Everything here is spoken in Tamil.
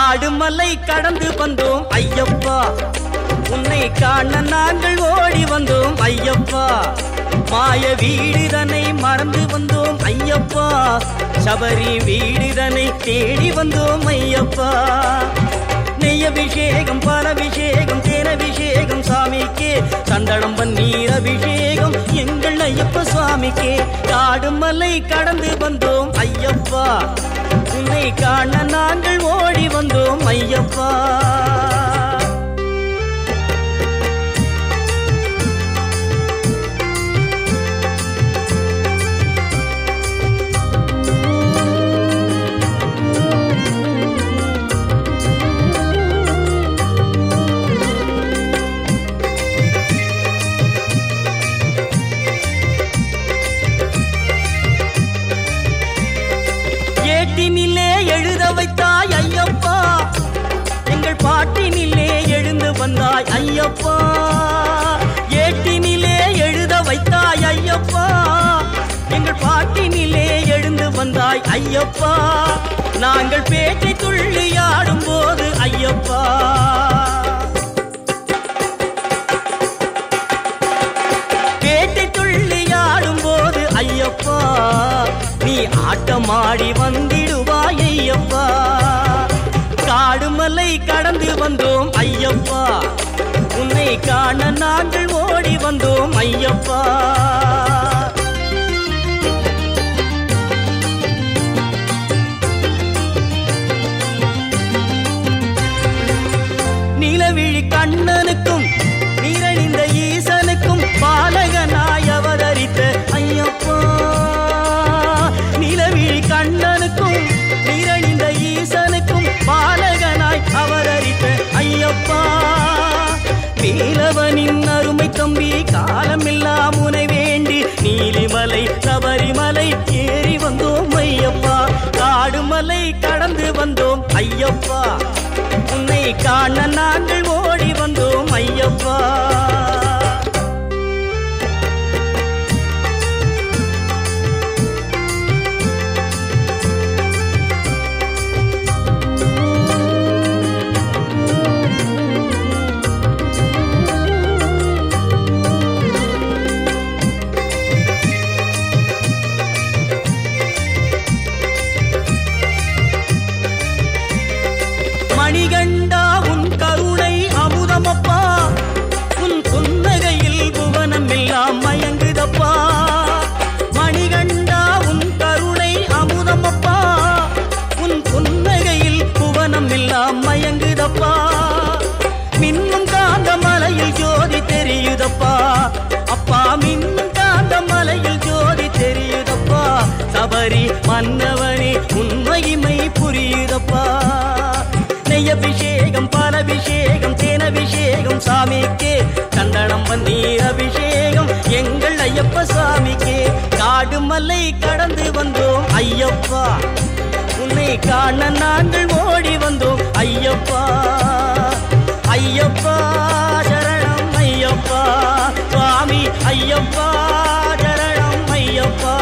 காடு மலை கடந்து வந்தோம் ஐயப்பா, உன்னை காண நாங்கள் ஓடி வந்தோம் ஐயப்பா. மாய வீடுதனை மறந்து வந்தோம் ஐயப்பா, சபரி வீடுதனை தேடி வந்தோம் ஐயப்பா. நெய்யபிஷேகம் பாலபிஷேகம் தேனபிஷேகம் சாமிக்கே, சந்தனம் பன்னீர் அபிஷேகம் எங்கள் ஐயப்ப சுவாமிக்கே. காடு மலை கடந்து வந்தோம் ஐயப்பா, உன்னை காண நாங்கள் ஓடி வந்தோம் ஐயப்பா. ஏட்டினிலே எழுத வைத்தாய் ஐயப்பா, எங்கள் பாட்டினிலே எழுந்து வந்தாய் ஐயப்பா. ஏட்டினிலே எழுத வைத்தாய் ஐயப்பா, எங்கள் பாட்டினிலே எழுந்து வந்தாய் ஐயப்பா. நாங்கள் பேட்டை துள்ளியாடும் போது ஐயப்பா, பேட்டை துள்ளியாடும் போது ஐயப்பா, நீ ஆட்டமாடி வந்திடுவாய் ஐயப்பா. காடு மலை கடந்து வந்தோம் ஐயப்பா, உன்னை காண நாங்கள் ஓடி வந்தோம் ஐயப்பா. நிலவிழி கண்ணனுக்கும் நீரணிந்த ஈசனுக்கும் பாலகனாய் அவதரித்த ஐயப்பா. நிலவிழி கண்ணனுக்கும் நீரணிந்த ஈசனுக்கும் பாலகனாய் அவதரித்த ஐயப்பா. நீலவனின் அருமை தம்பி காலமெல்லாம் உனை வேண்டி நீலிமலை சபரிமலை ஏறி வந்தோம் ஐயப்பா. காடு மலை கடந்து வந்தோம் ஐயப்பா, உன்னை காண நாங்கள் ஓடி வந்தோம் ஐயப்பா. மணிகண்டா உன் கருணை அமுதமப்பா, உன் புன்னகையில் புவனம் எல்லாம் மயங்குதப்பா. மணிகண்டா உன் கருணை அமுதமப்பா, உன் புன்னகையில் புவனம் எல்லாம் மயங்குதப்பா. மின்னும் காந்த மலையில் ஜோதி தெரியுதப்பா அப்பா, மின்னும் காந்த மலையில் ஜோதி தெரியுதப்பா. சபரி மன்னவனே உன் மகிமை புரியுதப்பா. அபிஷேகம் பாலபிஷேகம் தேனபிஷேகம் சாமிக்கே, சந்தனம் பன்னீர் அபிஷேகம் எங்கள் ஐயப்ப சாமிக்கே. காடு மலை கடந்து வந்தோம் ஐயப்பா, உன்னை காண நாங்கள் ஓடி வந்தோம் ஐயப்பா. ஐயப்பா சரணம் ஐயப்பா, சுவாமி ஐயப்பா சரணம் ஐயப்பா.